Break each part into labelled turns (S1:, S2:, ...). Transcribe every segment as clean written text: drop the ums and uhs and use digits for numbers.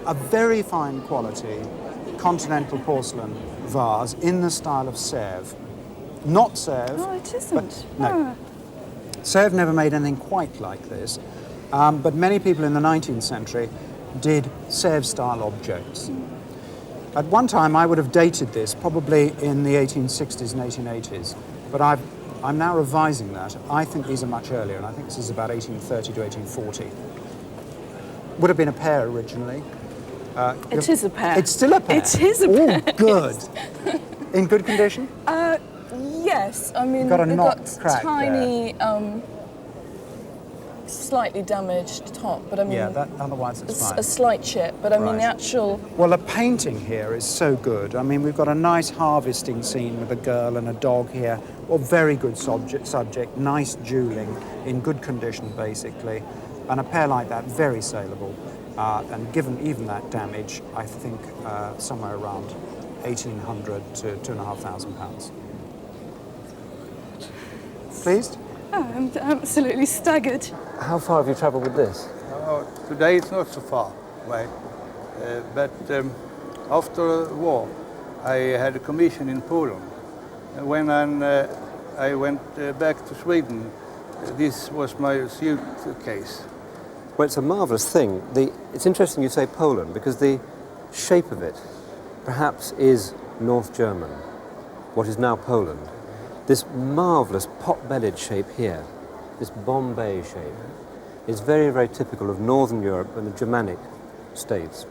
S1: a very fine quality continental porcelain vase in the style of Sèvres. Not Sèvres.
S2: Oh, it isn't.
S1: No. Sèvres never made anything quite like this, but many people in the 19th century did Sèvres-style objects. At one time, I would have dated this probably in the 1860s and 1880s, but I'm now revising that. I think these are much earlier, and I think this is about 1830 to 1840. Would have been a pair originally.
S2: It is a pair.
S1: It's still a pair?
S2: It is a pair.
S1: Oh, good. In good condition?
S2: Yes, I mean,
S1: got a
S2: they've
S1: knot
S2: got
S1: crack
S2: tiny, slightly damaged top, but I mean...
S1: Yeah, otherwise it's fine.
S2: A slight chip, but I mean
S1: Right.
S2: the actual...
S1: Well, the painting here is so good. I mean, we've got a nice harvesting scene with a girl and a dog here. Well, very good subject, nice jewelling, in good condition, basically. And a pair like that, very saleable. And given even that damage, I think somewhere around 1,800 to £2,500. Pleased?
S2: Oh, I'm absolutely staggered.
S3: How far have you travelled with this?
S4: Today it's not so far away, but after the war I had a commission in Poland. When I went back to Sweden, this was my suitcase.
S3: Well, it's a marvellous thing. It's interesting you say Poland, because the shape of it perhaps is North German, what is now Poland. This marvellous pot-bellied shape here, this Bombay shape, is very, very typical of Northern Europe and the Germanic states.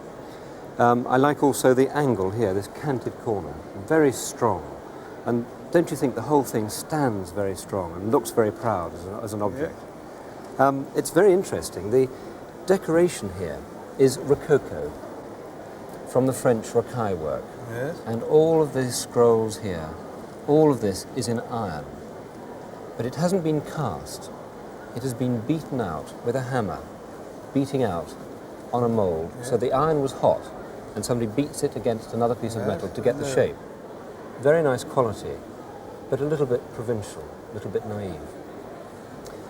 S3: I like also the angle here, this canted corner, very strong. And don't you think the whole thing stands very strong and looks very proud as an object? Yeah. It's very interesting. The decoration here is Rococo, from the French rocaille work.
S4: Yes.
S3: And all of these scrolls here, all of this is in iron. But it hasn't been cast. It has been beaten out with a hammer, beating out on a mould. Yeah. So the iron was hot, and somebody beats it against another piece of metal to get the shape. Very nice quality, but a little bit provincial, a little bit naive.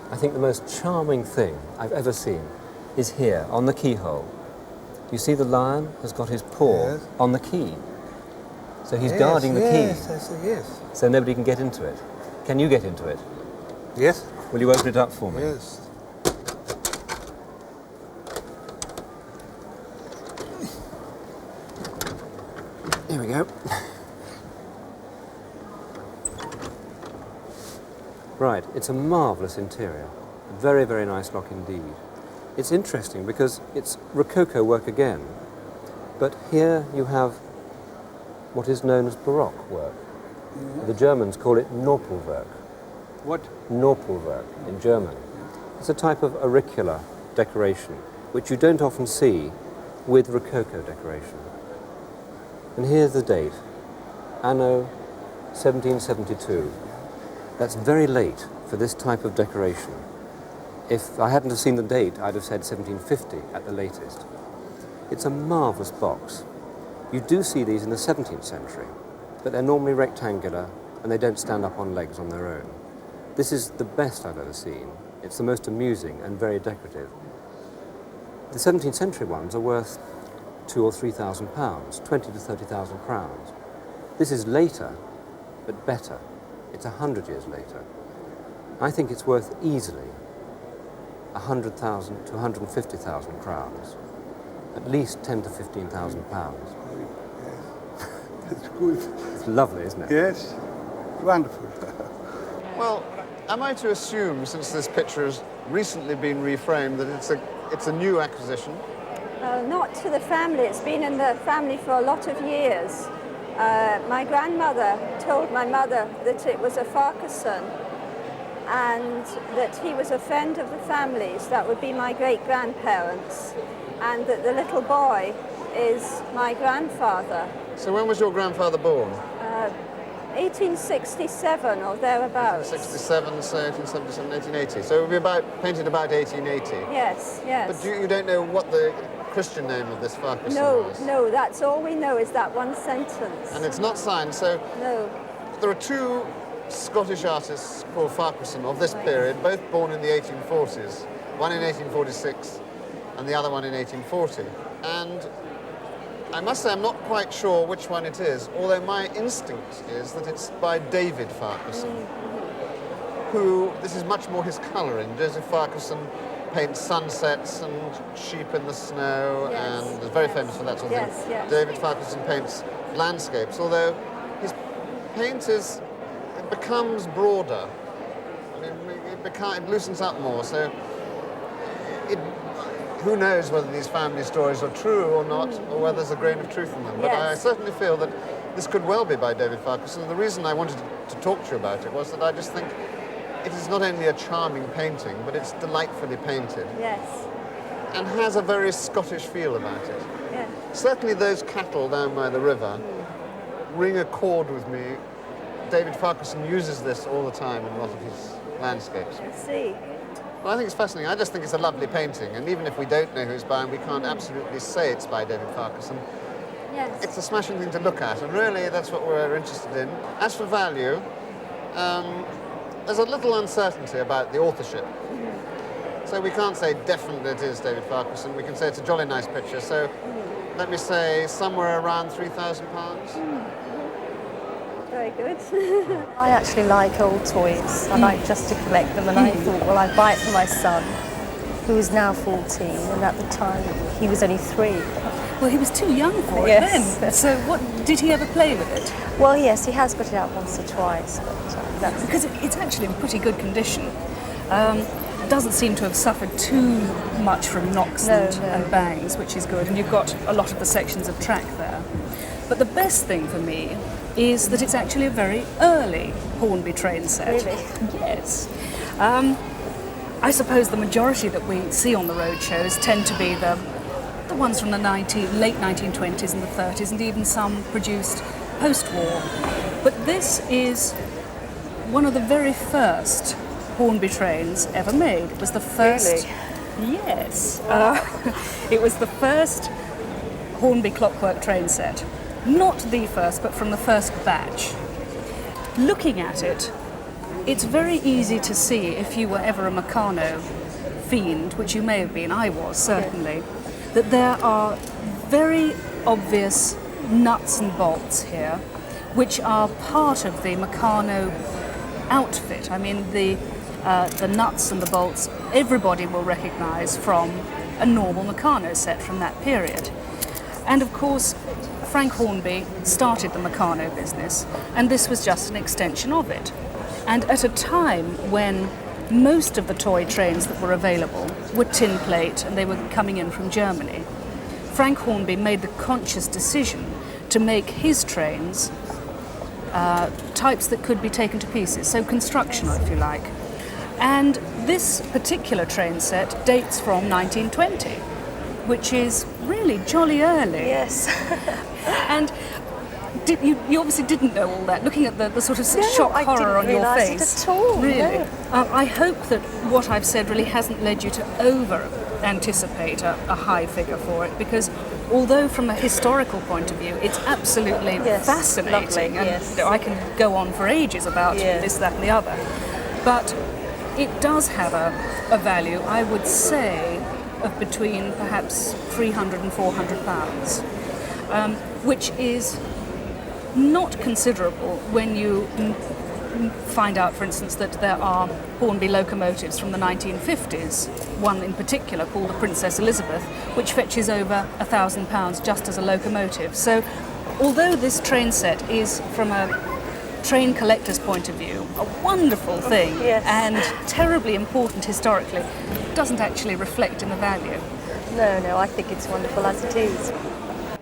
S3: I think the most charming thing I've ever seen is here, on the keyhole. You see the lion has got his paw on the key. So he's guarding the key.
S4: Yes.
S3: So nobody can get into it. Can you get into it?
S4: Yes.
S3: Will you open it up for me?
S4: Yes.
S3: Here we go. Right, it's a marvellous interior. Very, very nice lock indeed. It's interesting because it's Rococo work again, but here you have what is known as Baroque work. The Germans call it Knorpelwerk.
S4: What?
S3: Knorpelwerk in German. It's a type of auricular decoration which you don't often see with Rococo decoration. And here's the date, Anno 1772. That's very late for this type of decoration. If I hadn't have seen the date, I'd have said 1750 at the latest. It's a marvellous box. You do see these in the 17th century, but they're normally rectangular and they don't stand up on legs on their own. This is the best I've ever seen. It's the most amusing and very decorative. The 17th century ones are worth £2,000 or £3,000, 20 to 30,000 crowns. This is later, but better. It's 100 years later. I think it's worth easily 100,000 to 150,000 crowns, at least 10 to 15,000 pounds.
S4: That's good.
S3: It's lovely, isn't it?
S4: Yes, wonderful.
S5: Well, am I to assume, since this picture has recently been reframed, that it's a new acquisition?
S6: Not to the family. It's been in the family for a lot of years. My grandmother told my mother that it was a Farquharson and that he was a friend of the family's. That would be my great-grandparents, and that the little boy is my grandfather.
S5: So when was your grandfather born?
S6: 1867 or thereabouts.
S5: 67, so 1877, 1880. So it would be painted about 1880.
S6: Yes, yes.
S5: But you don't know what the Christian name of this Farquharson was?
S6: No, that's all we know is that one sentence.
S5: And it's not signed, so...
S6: No.
S5: There are two Scottish artists called Farquharson of this period, both born in the 1840s. One in 1846 and the other one in 1840. And I must say I'm not quite sure which one it is, although my instinct is that it's by David Farquharson, who, this is much more his colouring. Joseph Farquharson paints sunsets and sheep in the snow, and is very famous for that sort of thing.
S6: Yes.
S5: David Farquharson paints landscapes, although his paint it becomes broader. I mean, it loosens up more, so who knows whether these family stories are true or not, or whether there's a grain of truth in them. But I certainly feel that this could well be by David Farquharson. And the reason I wanted to talk to you about it was that I just think it is not only a charming painting, but it's delightfully painted.
S6: Yes.
S5: And has a very Scottish feel about it.
S6: Yeah.
S5: Certainly those cattle down by the river ring a chord with me. David Farquharson uses this all the time in a lot of his landscapes.
S6: I see.
S5: Well, I think it's fascinating. I just think it's a lovely painting, and even if we don't know who's by, and we can't absolutely say it's by David Farquharson,
S6: Yes.
S5: it's a smashing thing to look at, and really that's what we're interested in. As for value, there's a little uncertainty about the authorship. So we can't say definitely it is David Farquharson. We can say it's a jolly nice picture. So let me say somewhere around £3,000.
S6: Very good.
S7: I actually like old toys. I like just to collect them, and I thought, well, I'd buy it for my son, who is now 14, and at the time he was only 3.
S8: Well, he was too young for it
S7: Yes.
S8: then. So what, did he ever play with it?
S7: Well, yes, he has put it out once or twice, but that's...
S8: Because it's actually in pretty good condition. It doesn't seem to have suffered too much from knocks and bangs, which is good, and you've got a lot of the sections of track there. But the best thing for me is that it's actually a very early Hornby train set.
S7: Really?
S8: Yes. I suppose the majority that we see on the roadshows tend to be the ones from the late 1920s and the 30s, and even some produced post-war. But this is one of the very first Hornby trains ever made. It was the first...
S7: Really?
S8: Yes. It was the first Hornby clockwork train set. Not the first, but from the first batch. Looking at it, it's very easy to see, if you were ever a Meccano fiend, which you may have been, I was certainly, that there are very obvious nuts and bolts here, which are part of the Meccano outfit. I mean, the nuts and the bolts, everybody will recognise from a normal Meccano set from that period. And of course, Frank Hornby started the Meccano business, and this was just an extension of it. And at a time when most of the toy trains that were available were tin plate and they were coming in from Germany, Frank Hornby made the conscious decision to make his trains types that could be taken to pieces, so constructional, if you like. And this particular train set dates from 1920, which is really jolly early.
S7: Yes.
S8: And you obviously didn't know all that, looking at the sort of shock horror on your face.
S7: I didn't realise it at all.
S8: Really?
S7: No.
S8: I hope that what I've said really hasn't led you to over-anticipate a high figure for it, because although from a historical point of view it's absolutely fascinating,
S7: lovely,
S8: and I can go on for ages about this, that and the other, but it does have a value, I would say, of between perhaps £300 and £400, which is not considerable when you find out, for instance, that there are Hornby locomotives from the 1950s, one in particular called the Princess Elizabeth, which fetches over £1,000 just as a locomotive. So although this train set is, from a train collector's point of view, a wonderful thing and terribly important historically, it doesn't actually reflect in the value.
S7: No, I think it's wonderful as it is.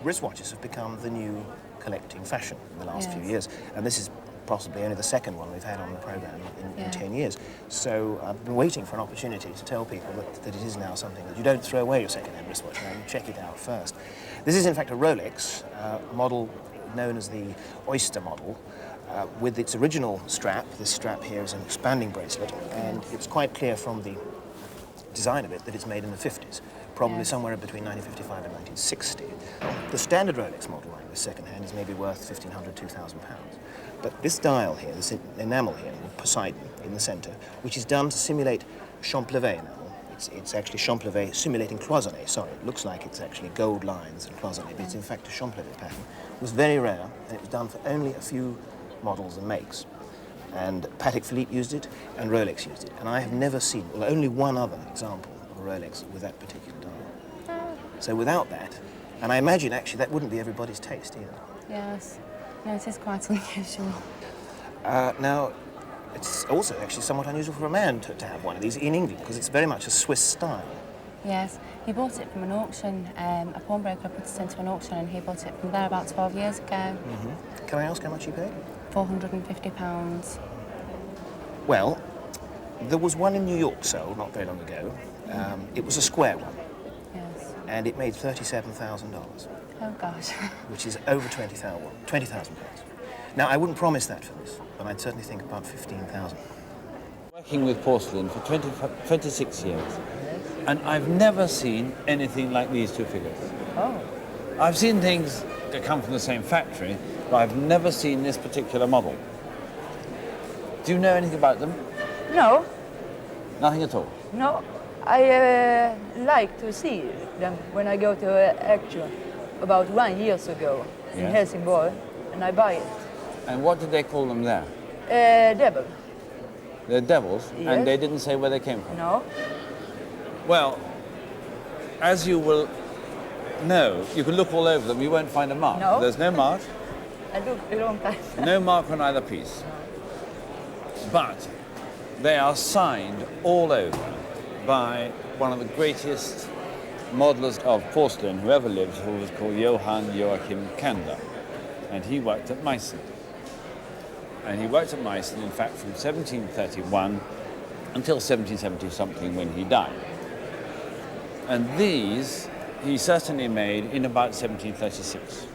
S9: Wristwatches have become the new collecting fashion in the last few years, and this is possibly only the second one we've had on the programme in 10 years. So I've been waiting for an opportunity to tell people that it is now something that you don't throw away your second-hand wristwatch, you check it out first. This is in fact a Rolex, a model known as the Oyster model, with its original strap. This strap here is an expanding bracelet, and it's quite clear from the design of it that it's made in the 50s, probably somewhere between 1955 and 1960. The standard Rolex model like this second-hand is maybe worth £1,500, £2,000. But this dial here, this enamel here, with Poseidon in the centre, which is done to simulate Champlevé enamel, It's actually champlevé simulating cloisonné. Sorry, it looks like it's actually gold lines and cloisonné, but it's in fact a champlevé pattern. It was very rare, and it was done for only a few models and makes. And Patek Philippe used it, and Rolex used it. And I have never seen, well, only one other example of a Rolex with that particular dial. So without that, and I imagine actually that wouldn't be everybody's taste either.
S7: Yes. No, it is quite unusual.
S9: Now, it's also actually somewhat unusual for a man to have one of these in England, because it's very much a Swiss style.
S7: Yes, he bought it from an auction. A pawnbroker put it into an auction, and he bought it from there about 12 years ago.
S9: Mm-hmm. Can I ask how much he paid?
S7: £450.
S9: Well, there was one in New York sold not very long ago. It was a square one.
S7: Yes.
S9: And it made $37,000.
S7: Oh, gosh.
S9: Which is over £20,000. Now, I wouldn't promise that for this, but I'd certainly think about 15,000.
S10: Working with porcelain for 26 years, and I've never seen anything like these two figures.
S11: Oh.
S10: I've seen things that come from the same factory, but I've never seen this particular model. Do you know anything about them?
S11: No,
S10: Nothing at all?
S11: no. I like to see them when I go to an auction about 1 year ago in
S10: Yes.
S11: Helsingborg, and I buy it.
S10: And what did they call them there?
S11: Devil.
S10: They're devils,
S11: Yes.
S10: and they didn't say where they came from?
S11: No.
S10: Well, as you will know, you can look all over them, you won't find a mark.
S11: No.
S10: There's no mark,
S11: I look a long time.
S10: no mark on either piece. But they are signed all over by one of the greatest modelers of porcelain who ever lived, who was called Johann Joachim Candler. And he worked at Meissen. And he worked at Meissen, in fact, from 1731 until 1770-something when he died. And these he certainly made in about 1736.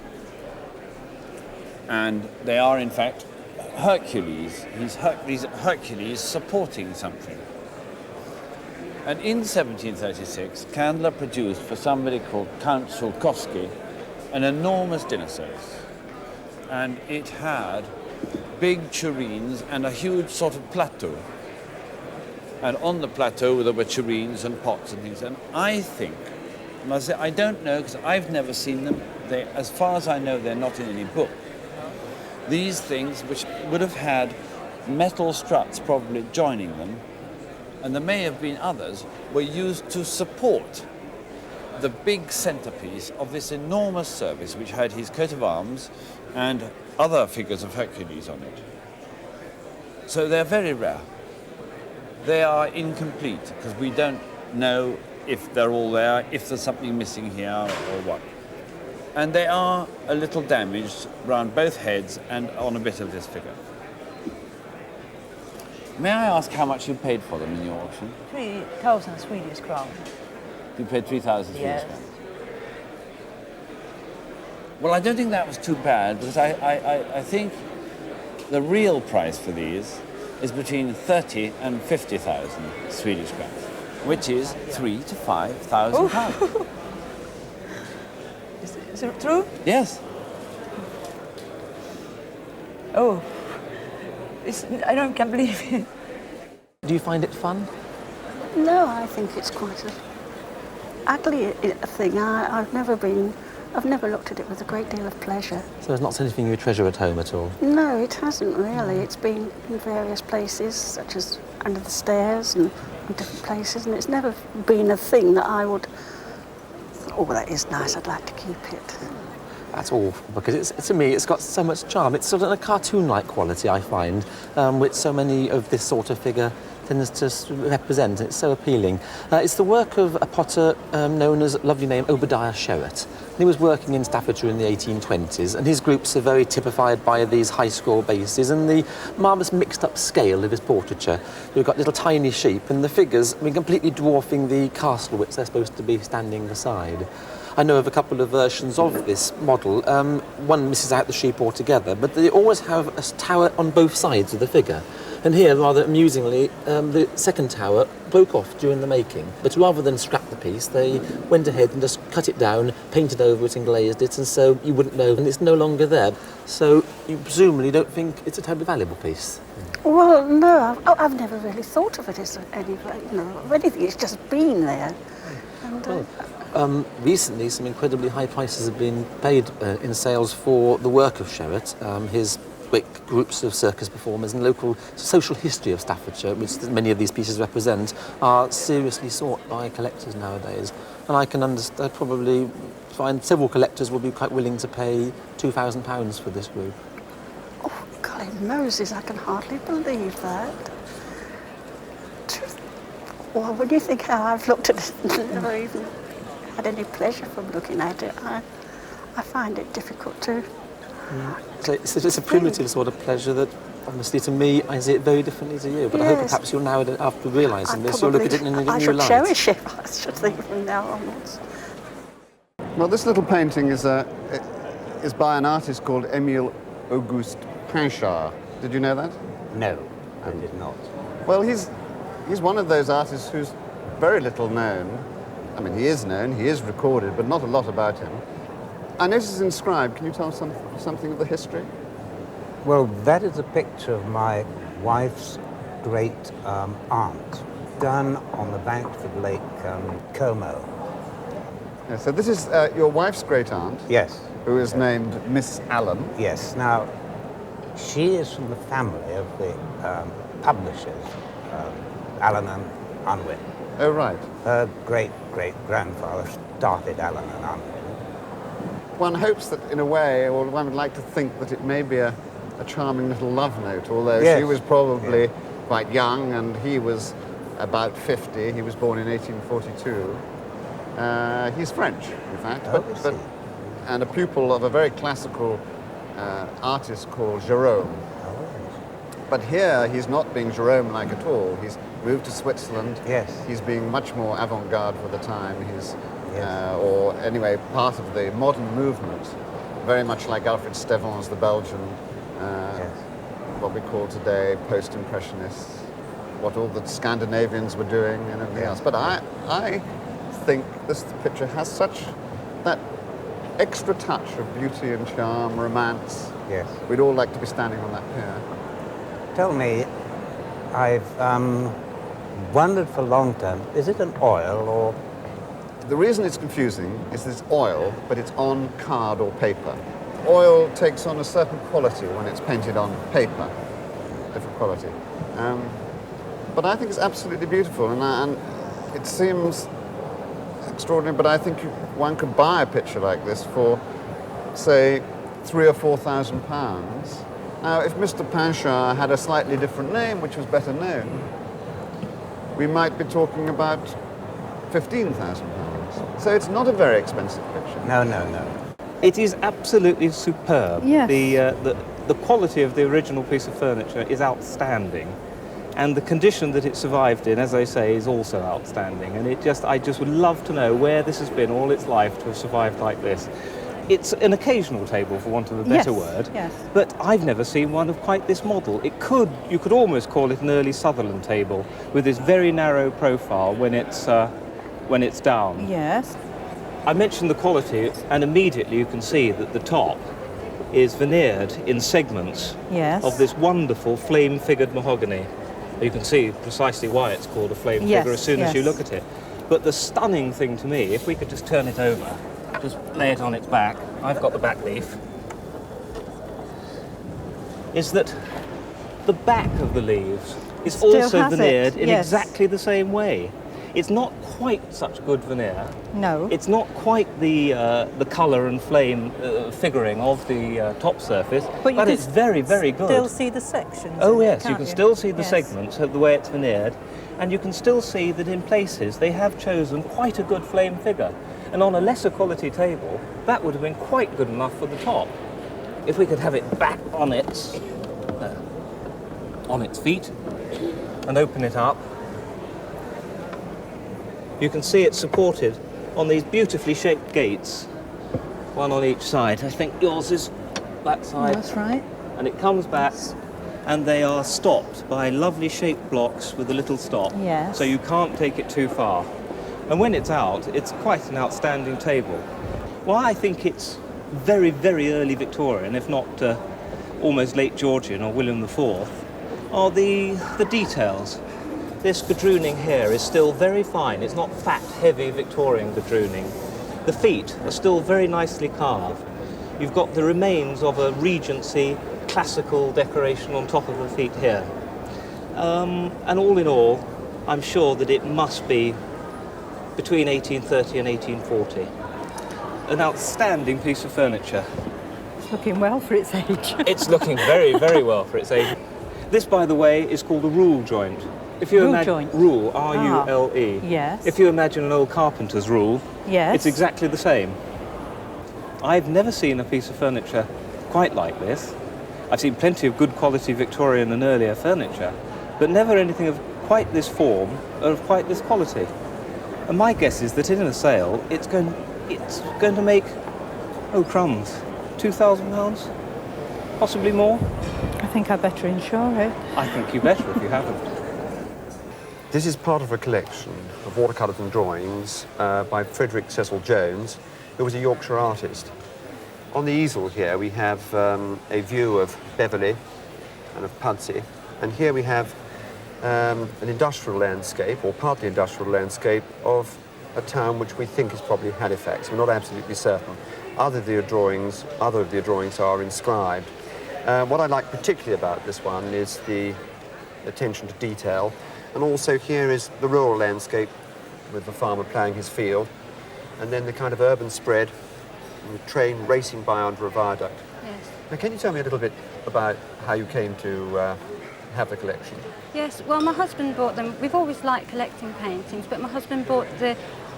S10: And they are, in fact, Hercules. These Hercules supporting something. And in 1736, Candler produced for somebody called Count Sulkowski an enormous dinner service. And it had big tureens and a huge sort of plateau. And on the plateau there were tureens and pots and things. And I think, and I say I don't know because I've never seen them. They, as far as I know, they're not in any book. These things, which would have had metal struts probably joining them, and there may have been others, were used to support the big centerpiece of this enormous service, which had his coat of arms and other figures of Hercules on it. So they're very rare. They are incomplete because we don't know if they're all there, if there's something missing here or what. And they are a little damaged around both heads and on a bit of this figure. May I ask how much you paid for them in your auction?
S11: 3,000 Swedish crowns.
S10: You paid 3,000
S11: Yes.
S10: Swedish crowns. Well, I don't think that was too bad because I think the real price for these is between 30 and 50,000 Swedish crowns, which is 3,000 to 5,000 pounds.
S11: Is it true?
S10: Yes.
S11: Oh, I don't can believe it.
S12: Do you find it fun?
S13: No, I think it's quite an ugly thing. I've never looked at it with a great deal of pleasure.
S12: So it's not anything you treasure at home at all?
S13: No, it hasn't really. It's been in various places, such as under the stairs and different places, and it's never been a thing that I would, oh, that is nice, I'd like to keep it.
S12: That's awful, because to me it's got so much charm. It's sort of a cartoon-like quality, I find, which so many of this sort of figure tends to represent. It's so appealing. It's the work of a potter known as, lovely name, Obadiah Sherratt. He was working in Staffordshire in the 1820s, and his groups are very typified by these high-score bases and the marvellous mixed-up scale of his portraiture. You've got little tiny sheep, and the figures, completely dwarfing the castle which they're supposed to be standing beside. I know of a couple of versions of this model. One misses out the sheep altogether, but they always have a tower on both sides of the figure. And here, rather amusingly, the second tower broke off during the making. But rather than scrap the piece, they went ahead and just cut it down, painted over it and glazed it, and so you wouldn't know, and it's no longer there. So you presumably don't think it's a terribly valuable piece?
S13: Well, no, I've never really thought of it as anything. It's just been there. And,
S12: recently, some incredibly high prices have been paid in sales for the work of Sherratt, his great groups of circus performers and local social history of Staffordshire, which many of these pieces represent, are seriously sought by collectors nowadays. And I can understand, probably find several collectors will be quite willing to pay £2,000 for this group.
S13: oh, golly Moses, I can hardly believe that. Well, when you think how I've looked at it and never even had any pleasure from looking at it, I find it difficult to...
S12: So it's a primitive sort of pleasure that, obviously, to me, I see it very differently to you. But I hope perhaps you'll now, after realising this, you'll look at it in a new light.
S13: I should cherish it, I should think, from now onwards.
S5: Well, this little painting is by an artist called Émile Auguste Pinchard. Did you know that?
S14: No, I did not.
S5: Well, he's one of those artists who's very little known. I mean, he is known, he is recorded, but not a lot about him. I noticed it's inscribed. Can you tell us something of the history?
S14: Well, that is a picture of my wife's great aunt, done on the banks of Lake Como.
S5: Yeah, so this is your wife's great aunt?
S14: Yes.
S5: Who is named Miss Allen?
S14: Yes. Now, she is from the family of the publishers, Allen and Unwin.
S5: Oh, right.
S14: Her great-great-grandfather started Allen and Unwin.
S5: One hopes that, in a way, or one would like to think that it may be a charming little love note, although she was probably quite young and he was about 50. He was born in 1842. He's French, in fact, and a pupil of a very classical artist called Gérôme. But here, he's not being Gérôme-like at all. He's moved to Switzerland.
S14: Yes.
S5: He's being much more avant-garde for the time. He's, or anyway, part of the modern movement, very much like Alfred Stevens, the Belgian, what we call today post-impressionists, what all the Scandinavians were doing and everything else. But I think this picture has such that extra touch of beauty and charm, romance.
S14: Yes.
S5: We'd all like to be standing on that pier.
S14: Tell me, I've wondered for a long time, is it an oil or...
S5: The reason it's confusing is it's oil, but it's on card or paper. Oil takes on a certain quality when it's painted on paper, different quality. But I think it's absolutely beautiful, and it seems extraordinary, but I think one could buy a picture like this for, say, £3,000 or £4,000. Now, if Mr. Pinchard had a slightly different name, which was better known, we might be talking about £15,000. So it's not a very expensive picture.
S14: No, no, no.
S15: It is absolutely superb.
S2: Yes.
S15: The quality of the original piece of furniture is outstanding. And the condition that it survived in, as I say, is also outstanding. And I just would love to know where this has been all its life to have survived like this. It's an occasional table, for want of a better word, but I've never seen one of quite this model. You could almost call it an early Sutherland table with this very narrow profile when it's down.
S2: Yes.
S15: I mentioned the quality, and immediately you can see that the top is veneered in segments of this wonderful flame-figured mahogany. You can see precisely why it's called a flame figure as soon as you look at it. But the stunning thing to me, if we could just turn it over, just lay it on its back, I've got the back leaf, is that the back of the leaves is also veneered in exactly the same way. It's not quite such good veneer.
S2: No.
S15: It's not quite the colour and flame figuring of the top surface, but it's very, very good.
S2: Still see the sections.
S15: Oh yes, you can still see the segments of the way it's veneered, and you can still see that in places they have chosen quite a good flame figure. And on a lesser quality table, that would have been quite good enough for the top. If we could have it back on its feet and open it up, you can see it's supported on these beautifully shaped gates, one on each side. I think yours is that side.
S2: That's right.
S15: And it comes back, and they are stopped by lovely shaped blocks with a little stop.
S2: Yes.
S15: So you can't take it too far. And when it's out, it's quite an outstanding table. Well, I think it's very, very early Victorian, if not almost late Georgian or William IV. are the details. This gadrooning here is still very fine. It's not fat, heavy Victorian gadrooning. The feet are still very nicely carved. You've got the remains of a Regency classical decoration on top of the feet here. And all in all, I'm sure that it must be between 1830 and 1840. An outstanding piece of furniture.
S16: It's looking well for its age.
S15: It's looking very, very well for its age. This, by the way, is called a rule joint. If you
S16: Rule joint?
S15: Rule, R-U-L-E.
S16: Yes.
S15: If you imagine an old carpenter's rule,
S16: Yes.
S15: it's exactly the same. I've never seen a piece of furniture quite like this. I've seen plenty of good quality Victorian and earlier furniture, but never anything of quite this form or of quite this quality. And my guess is that in a sale, it's going to make, oh crumbs, £2,000, possibly more.
S16: I think I better insure it.
S15: I think you better if you haven't.
S3: This is part of a collection of watercolours and drawings by Frederick Cecil Jones, who was a Yorkshire artist. On the easel here we have a view of Beverley and of Pudsey, and here we have an industrial landscape, or partly industrial landscape, of a town which we think is probably Halifax. We're not absolutely certain. Other of the drawings are inscribed. What I like particularly about this one is the attention to detail, and also here is the rural landscape with the farmer ploughing his field, and then the kind of urban spread, and the train racing by under a viaduct.
S17: Yes.
S3: Now, can you tell me a little bit about how you came to have the collection?
S17: Yes, well, my husband bought them. We've always liked collecting paintings, but my husband bought the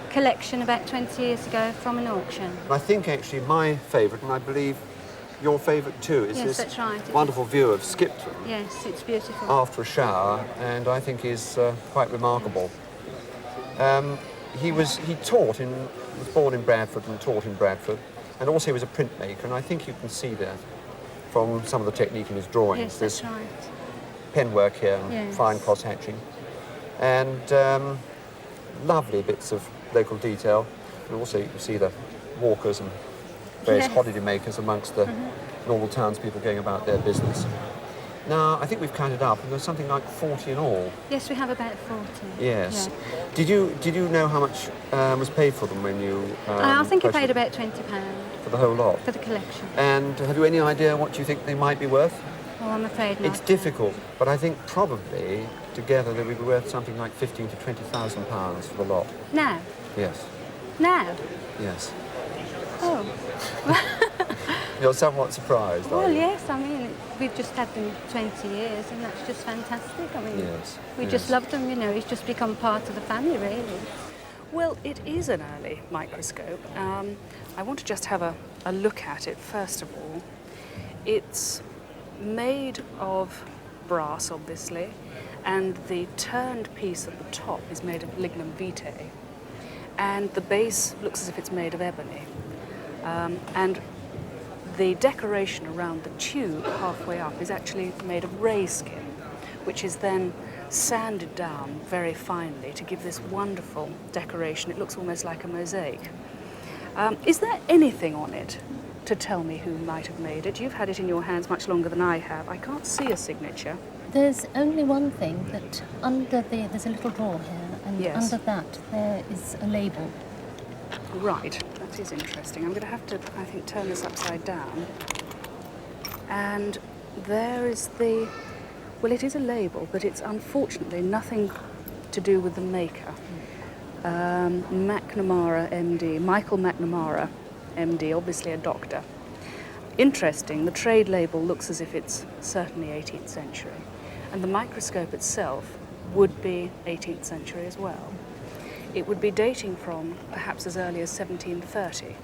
S17: collection about 20 years ago from an auction.
S3: I think actually my favourite, and I believe your favourite too, is
S17: Yes,
S3: this
S17: that's right.
S3: wonderful view of Skipton
S17: Yes, it's beautiful.
S3: after a shower, and I think is quite remarkable. He was born in Bradford and taught in Bradford, and also he was a printmaker, and I think you can see that from some of the technique in his drawings.
S17: Yes, that's right.
S3: Pen work here and
S17: Yes.
S3: fine cross hatching, and lovely bits of local detail, and also you can see the walkers and various
S17: Yes.
S3: holiday makers amongst the normal townspeople going about their business. Now, I think we've counted up, and there's something like 40 in all.
S17: Yes, we have about 40.
S3: Yes.
S17: Yeah.
S3: Did you know how much was paid for them when you?
S17: I think I paid
S3: purchased
S17: about £20
S3: for the whole lot.
S17: for the collection.
S3: And have you any idea what you think they might be worth?
S17: Oh, I'm afraid not.
S3: It's difficult, but I think probably together they would be worth something like £15,000 to £20,000 for the lot.
S17: Now?
S3: Yes.
S17: Now?
S3: Yes.
S17: Oh.
S3: You're somewhat surprised, are
S17: Well,
S3: you?
S17: yes, I mean, we've just had them 20 years, and that's just fantastic. I mean,
S3: Yes,
S17: we just love them, you know, it's just become part of the family, really.
S8: Well, it is an early microscope. I want to just have a look at it first of all. It's made of brass, obviously, and the turned piece at the top is made of lignum vitae, and the base looks as if it's made of ebony. And the decoration around the tube halfway up is actually made of ray skin, which is then sanded down very finely to give this wonderful decoration. It looks almost like a mosaic. Is there anything on it to tell me who might have made it? You've had it in your hands much longer than I have. I can't see a signature.
S7: There's only one thing, that there's a little drawer here, and
S8: Yes.
S7: under that there is a label.
S8: Right, that is interesting. I'm going to have to, I think, turn this upside down. And there is the, well, it is a label, but it's unfortunately nothing to do with the maker. McNamara, MD, Michael McNamara, MD, obviously a doctor. Interesting, the trade label looks as if it's certainly 18th century. And the microscope itself would be 18th century as well. It would be dating from perhaps as early as 1730.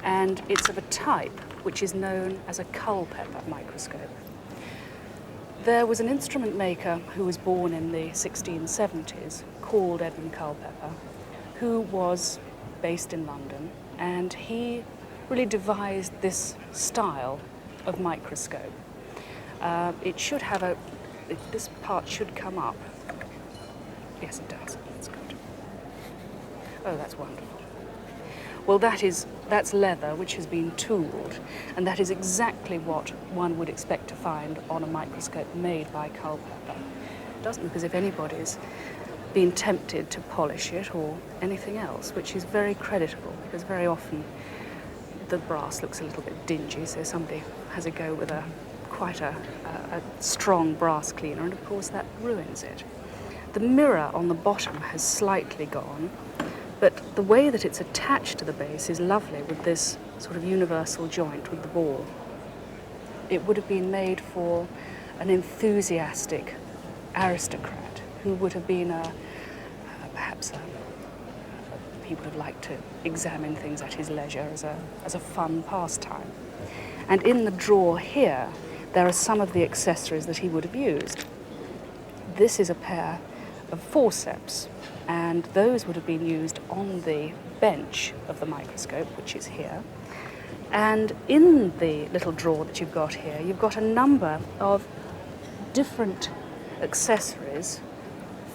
S8: And it's of a type which is known as a Culpeper microscope. There was an instrument maker who was born in the 1670s called Edmund Culpeper, who was based in London, and he really devised this style of microscope. It should have this part should come up. Yes, it does. That's good. Oh, that's wonderful. Well, that's leather which has been tooled, and that is exactly what one would expect to find on a microscope made by Culpeper. It doesn't, because if anybody's been tempted to polish it or anything else, which is very creditable, because very often the brass looks a little bit dingy, so somebody has a go with quite a strong brass cleaner, and of course that ruins it. The mirror on the bottom has slightly gone, but the way that it's attached to the base is lovely with this sort of universal joint with the ball. It would have been made for an enthusiastic aristocrat who would have been he would have liked to examine things at his leisure as a fun pastime. And in the drawer here, there are some of the accessories that he would have used. This is a pair of forceps, and those would have been used on the bench of the microscope, which is here. And in the little drawer that you've got here, you've got a number of different accessories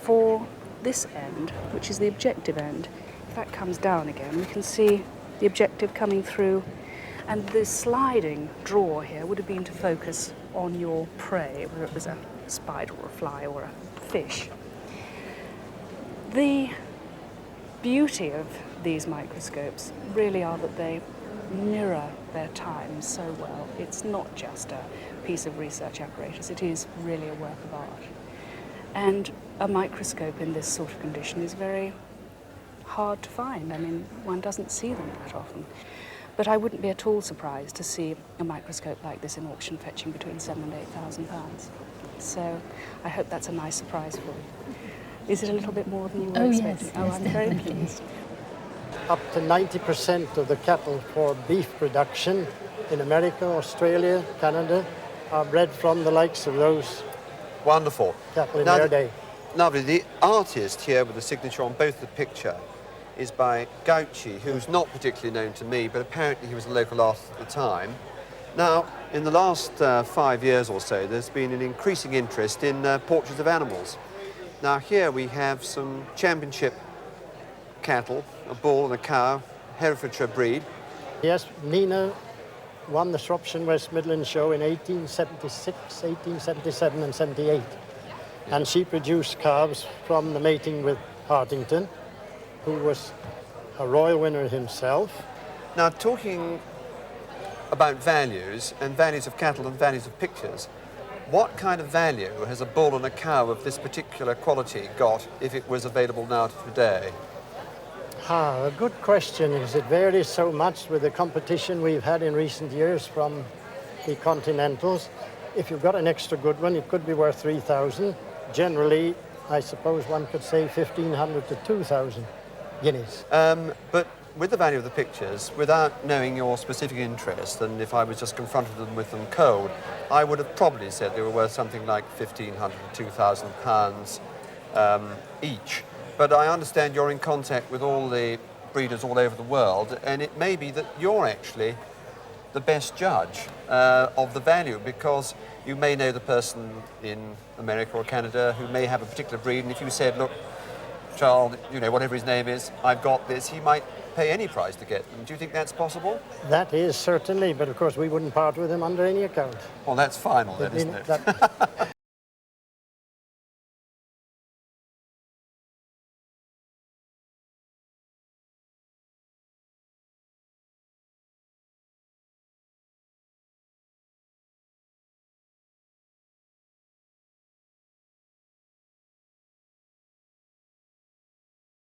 S8: for this end, which is the objective end. If that comes down again, we can see the objective coming through, and the sliding drawer here would have been to focus on your prey, whether it was a spider or a fly or a fish. The beauty of these microscopes really are that they mirror their time so well. It's not just a piece of research apparatus, it is really a work of art. And a microscope in this sort of condition is very hard to find. I mean, one doesn't see them that often. But I wouldn't be at all surprised to see a microscope like this in auction fetching between £7,000 and £8,000. So I hope that's a nice surprise for you. Is it a little bit more than you were expecting?
S18: Yes,
S8: oh,
S18: yes,
S8: I'm very
S18: definitely.
S8: pleased.
S18: Up to 90% of the cattle for beef production in America, Australia, Canada are bred from the likes of those
S5: Wonderful.
S18: cattle in their day.
S5: Lovely. The artist here with the signature on both the picture is by Gauci, who's not particularly known to me, but apparently he was a local artist at the time. Now, in the last 5 years or so, there's been an increasing interest in portraits of animals. Now, here we have some championship cattle, a bull and a cow, Herefordshire breed.
S18: Yes, Nina won the Shropshire and West Midlands show in 1876, 1877 and 78. And she produced calves from the mating with Hartington, who was a royal winner himself.
S5: Now, talking about values, and values of cattle and values of pictures, what kind of value has a bull and a cow of this particular quality got if it was available now today?
S18: A good question, is it varies so much with the competition we've had in recent years from the Continentals. If you've got an extra good one, it could be worth 3,000. Generally, I suppose one could say 1,500 to 2,000 guineas.
S5: But with the value of the pictures, without knowing your specific interest, and if I was just confronted with them cold, I would have probably said they were worth something like £1,500 to £2,000 each. But I understand you're in contact with all the breeders all over the world, and it may be that you're actually the best judge of the value, because you may know the person in America or Canada who may have a particular breed, and if you said, look, Charles, you know, whatever his name is, I've got this, he might pay any price to get them. Do you think that's possible?
S18: That is certainly, but of course we wouldn't part with him under any account.
S5: Well, that's final then, isn't it?